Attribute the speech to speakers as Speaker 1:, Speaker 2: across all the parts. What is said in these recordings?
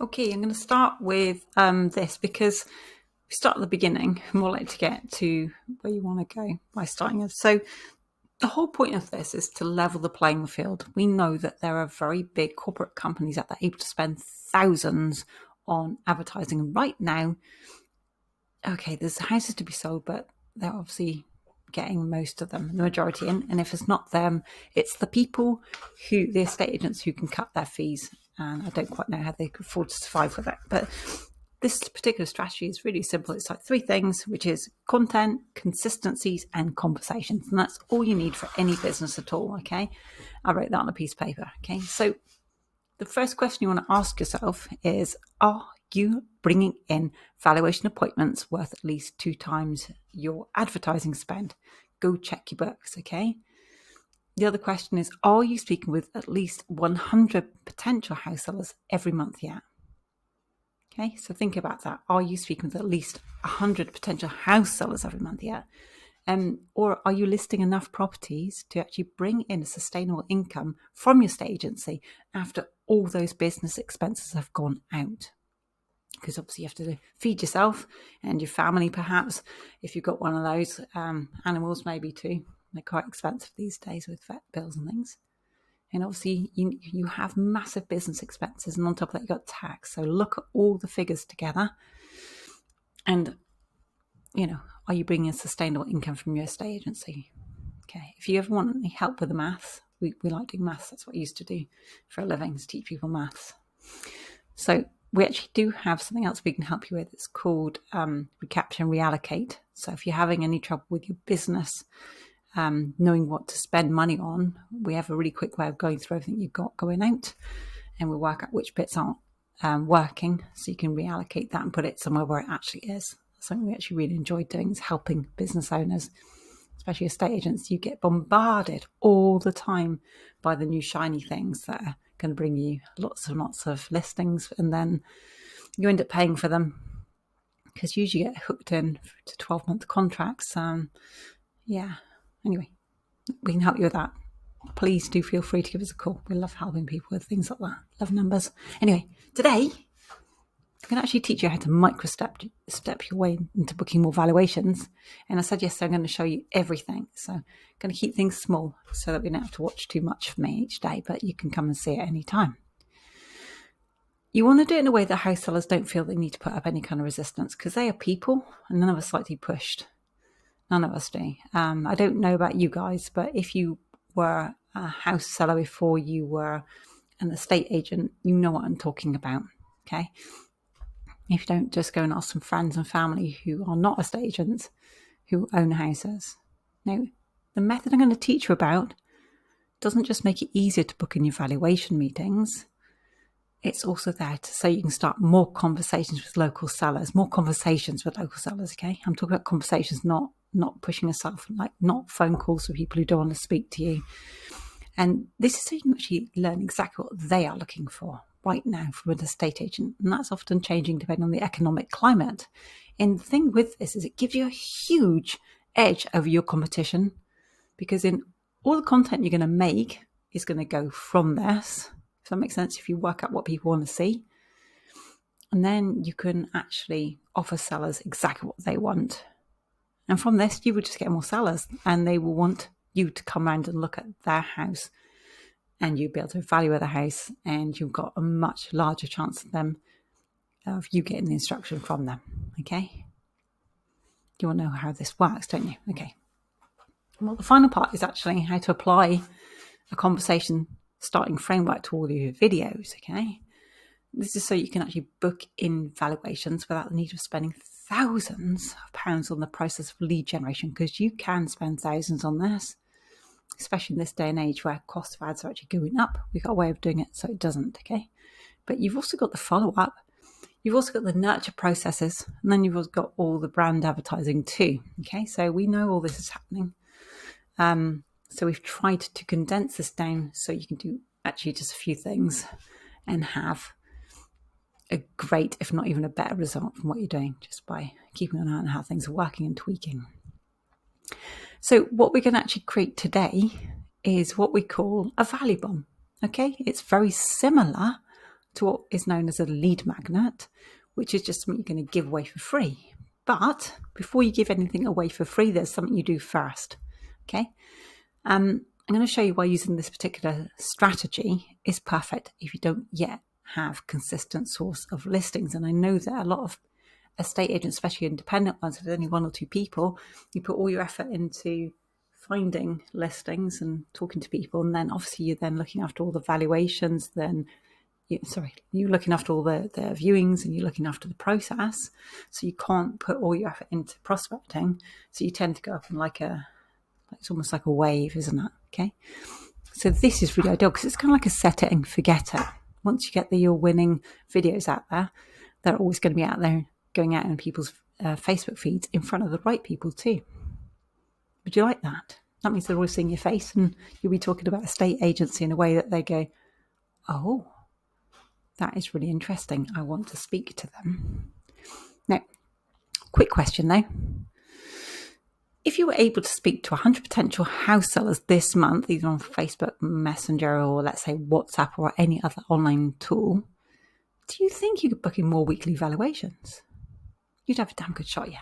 Speaker 1: Okay, I'm going to start with this because we start at the beginning and we'll like to get to where you want to go by starting it. So the whole point of this is to level the playing field. We know that there are very big corporate companies out there able to spend thousands on advertising. Right now, okay, there's houses to be sold, but they're obviously getting most of them, the majority in. And if it's not them, it's the people the estate agents who can cut their fees. And I don't quite know how they could afford to survive with it. But this particular strategy is really simple. It's like three things, which is content, consistencies, and conversations. And that's all you need for any business at all, okay? I wrote that on a piece of paper, okay? So the first question you want to ask yourself is, are you bringing in valuation appointments worth at least 2 times your advertising spend? Go check your books, okay? The other question is, are you speaking with at least 100 potential house sellers every month yet? Okay, so think about that. Are you speaking with at least 100 potential house sellers every month yet? Or are you listing enough properties to actually bring in a sustainable income from your estate agency after all those business expenses have gone out? Because obviously you have to feed yourself and your family, perhaps, if you've got one of those, animals maybe too. They're quite expensive these days with vet bills and things. And obviously you have massive business expenses, and on top of that you've got tax. So look at all the figures together and, are you bringing a sustainable income from your estate agency? Okay, if you ever want any help with the maths, we like doing maths. That's what I used to do for a living, is teach people maths. So we actually do have something else we can help you with. It's called Recapture and Reallocate. So if you're having any trouble with your business, knowing what to spend money on, we have a really quick way of going through everything you've got going out, and we'll work out which bits aren't working, so you can reallocate that and put it somewhere where it actually is. Something we actually really enjoy doing is helping business owners, especially estate agents. You get bombarded all the time by the new shiny things that are going to bring you lots and lots of listings, and then you end up paying for them because you usually get hooked in to 12-month contracts. Anyway, we can help you with that. Please do feel free to give us a call. We love helping people with things like that. Love numbers. Anyway, today I can actually teach you how to micro-step your way into booking more valuations. And I said yesterday I'm going to show you everything. So I'm going to keep things small so that we don't have to watch too much for me each day, but you can come and see it any time. You want to do it in a way that house sellers don't feel they need to put up any kind of resistance, because they are people and none of us like to be pushed. None of us do. I don't know about you guys, but if you were a house seller before you were an estate agent, you know what I'm talking about, okay? If you don't, just go and ask some friends and family who are not estate agents, who own houses. Now, the method I'm going to teach you about doesn't just make it easier to book in your valuation meetings. It's also there so you can start more conversations with local sellers, okay? I'm talking about conversations, not pushing yourself, like not phone calls with people who don't want to speak to you. And this is so you can actually learn exactly what they are looking for right now from an estate agent. And that's often changing depending on the economic climate. And the thing with this is it gives you a huge edge over your competition, because in all the content you're going to make is going to go from this, if that makes sense, if you work out what people want to see. And then you can actually offer sellers exactly what they want. And from this, you will just get more sellers, and they will want you to come around and look at their house, and you'll be able to evaluate the house, and you've got a much larger chance of you getting the instruction from them. Okay? You want to know how this works, don't you? Okay. Well, the final part is actually how to apply a conversation starting framework to all of your videos. Okay? This is so you can actually book in valuations without the need of spending thousands of pounds on the process of lead generation, because you can spend thousands on this, especially in this day and age where cost of ads are actually going up. We've got a way of doing it so it doesn't, okay? But you've also got the follow-up, you've also got the nurture processes, and then you've also got all the brand advertising too, okay? So we know all this is happening. So we've tried to condense this down so you can do actually just a few things and have a great, if not even a better result from what you're doing, just by keeping an eye on how things are working and tweaking. So what we're going to actually create today is what we call a value bomb. Okay, it's very similar to what is known as a lead magnet, which is just something you're going to give away for free. But before you give anything away for free, there's something you do first. Okay. I'm going to show you why using this particular strategy is perfect if you don't yet have consistent source of listings. And I know that a lot of estate agents, especially independent ones, if there's only one or two people, you put all your effort into finding listings and talking to people, and then obviously you're then looking after all the valuations, you're looking after all the viewings, and you're looking after the process, so you can't put all your effort into prospecting, so you tend to go up in it's almost like a wave, isn't it? Okay, so this is really ideal because it's kind of like a set it and forget it. Once you get your winning videos out there, they're always going to be out there, going out in people's Facebook feeds in front of the right people too. Would you like that? That means they're always seeing your face, and you'll be talking about estate agency in a way that they go, oh, that is really interesting. I want to speak to them. Now, quick question though. If you were able to speak to 100 potential house sellers this month, either on Facebook Messenger or let's say WhatsApp or any other online tool, do you think you could book in more weekly valuations? You'd have a damn good shot, yeah.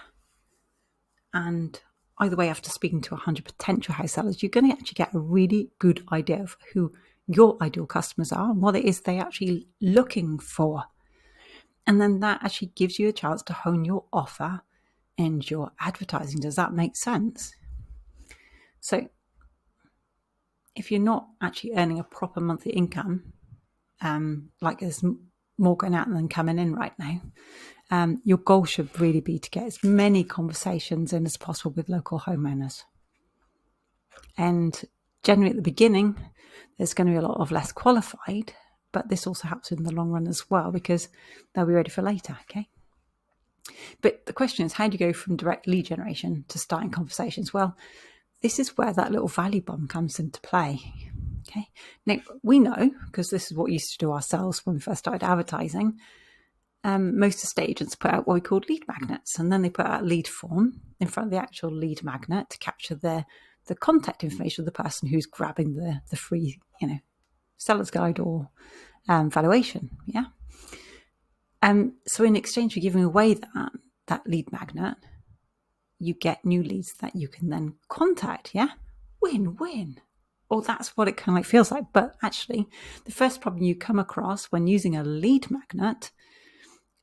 Speaker 1: And either way, after speaking to 100 potential house sellers, you're going to actually get a really good idea of who your ideal customers are and what it is they're actually looking for. And then that actually gives you a chance to hone your offer and your advertising. Does that make sense? So if you're not actually earning a proper monthly income, like there's more going out than coming in right now, your goal should really be to get as many conversations in as possible with local homeowners. And generally at the beginning, there's going to be a lot of less qualified, but this also helps in the long run as well because they'll be ready for later, okay? But the question is, how do you go from direct lead generation to starting conversations? Well, this is where that little value bomb comes into play. Okay. Now, we know, because this is what we used to do ourselves when we first started advertising, most estate agents put out what we called lead magnets, and then they put out a lead form in front of the actual lead magnet to capture the contact information of the person who's grabbing the free, seller's guide or valuation. Yeah. So in exchange for giving away that lead magnet, you get new leads that you can then contact. Yeah. Win-win. Or that's what it kind of feels like. But actually, the first problem you come across when using a lead magnet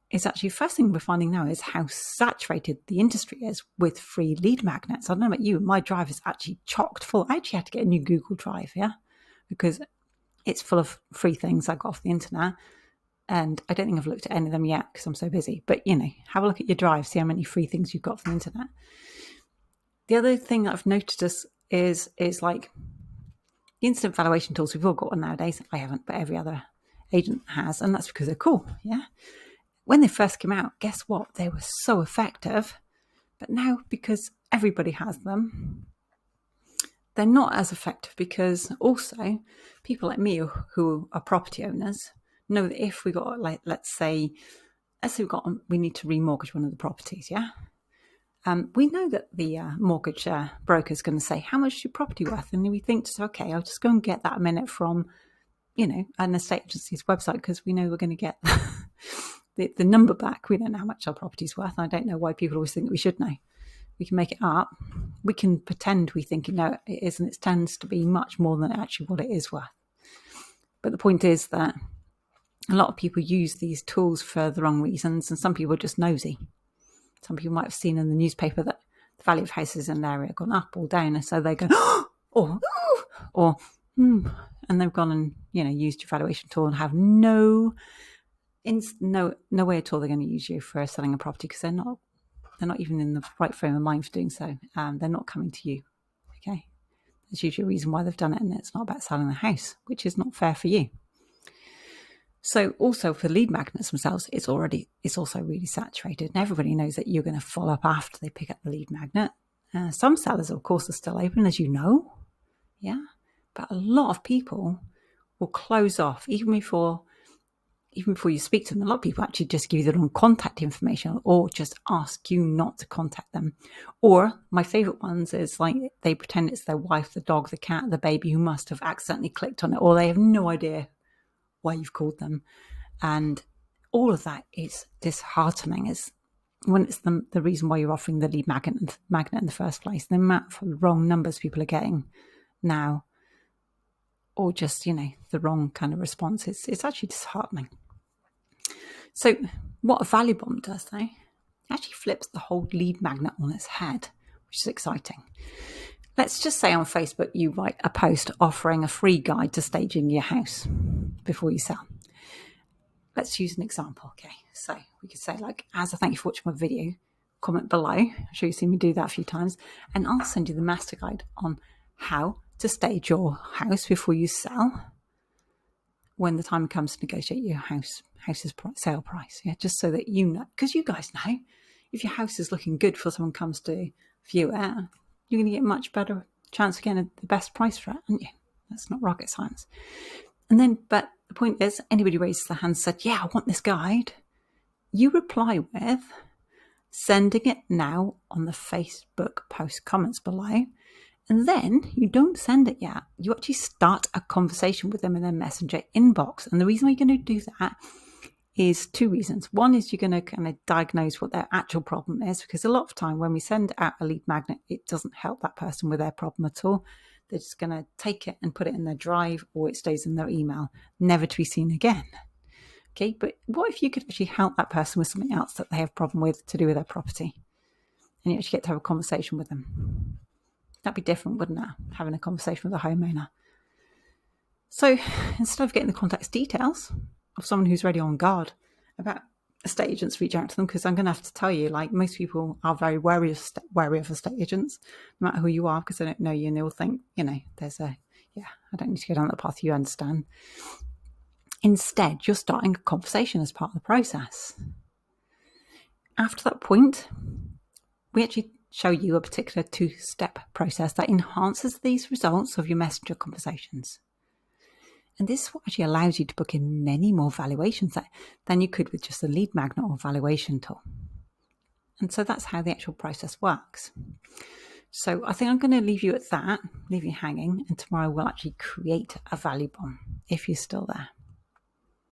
Speaker 1: is actually, first thing we're finding now is how saturated the industry is with free lead magnets. I don't know about you, my drive is actually chocked full. I actually had to get a new Google Drive, yeah, because it's full of free things I got off the internet. And I don't think I've looked at any of them yet because I'm so busy. But, have a look at your drive, see how many free things you've got from the internet. The other thing that I've noticed is like the instant valuation tools. We've all got one nowadays. I haven't, but every other agent has. And that's because they're cool, yeah. When they first came out, guess what? They were so effective. But now, because everybody has them, they're not as effective because also people like me who are property owners know that if we got, let's say we need to remortgage one of the properties, yeah? We know that the mortgage broker is going to say, how much is your property worth? And we think, okay, I'll just go and get that a minute from, an estate agency's website because we know we're going to get the number back. We don't know how much our property's worth. And I don't know why people always think that we should know. We can make it up. We can pretend we think, no, it isn't. It tends to be much more than actually what it is worth. But the point is that a lot of people use these tools for the wrong reasons, and some people are just nosy. Some people might have seen in the newspaper that the value of houses in an area have gone up or down, and so they go, and they've gone and used your valuation tool and have no way at all they're going to use you for selling a property because they're not even in the right frame of mind for doing so. They're not coming to you. Okay, there's usually a reason why they've done it, and it's not about selling the house, which is not fair for you. So also for lead magnets themselves, it's also really saturated, and everybody knows that you're going to follow up after they pick up the lead magnet. Some sellers, of course, are still open, as you know, yeah. But a lot of people will close off even before you speak to them. A lot of people actually just give you their own contact information or just ask you not to contact them. Or my favorite ones is like they pretend it's their wife, the dog, the cat, the baby who must have accidentally clicked on it, or they have no idea why you've called them. And all of that is disheartening, is when it's the reason why you're offering the lead magnet in the first place. The amount of wrong numbers people are getting now, or just, the wrong kind of responses, it's actually disheartening. So what a value bomb does, though, actually flips the whole lead magnet on its head, which is exciting. Let's just say on Facebook you write a post offering a free guide to staging your house before you sell. Let's use an example. Okay, so we could say, like, as a thank you for watching my video, comment below. I'm sure you've seen me do that a few times, and I'll send you the master guide on how to stage your house before you sell when the time comes to negotiate your house's sale price. Yeah, just so that you know, because you guys know, if your house is looking good before someone comes to view it, you're going to get a much better chance of getting the best price for it, aren't you? That's not rocket science. And then, but the point is, anybody raises their hand and said, yeah, I want this guide, you reply with sending it now on the Facebook post comments below. And then you don't send it yet. You actually start a conversation with them in their Messenger inbox. And the reason why you're going to do that is two reasons. One is you're going to kind of diagnose what their actual problem is, because a lot of time when we send out a lead magnet, it doesn't help that person with their problem at all. They're just going to take it and put it in their drive, or it stays in their email, never to be seen again. Okay, but what if you could actually help that person with something else that they have a problem with to do with their property, and you actually get to have a conversation with them? That'd be different, wouldn't it? Having a conversation with a homeowner. So instead of getting the contact details of someone who's already on guard about estate agents, reach out to them, because I'm going to have to tell you, like, most people are very wary of estate agents, no matter who you are, because they don't know you and they will think, there's I don't need to go down that path, you understand. Instead, you're starting a conversation as part of the process. After that point, we actually show you a particular 2-step process that enhances these results of your Messenger conversations. And this is what actually allows you to book in many more valuations than you could with just a lead magnet or valuation tool. And so that's how the actual process works. So I think I'm going to leave you at that, leave you hanging, and tomorrow we'll actually create a value bomb if you're still there.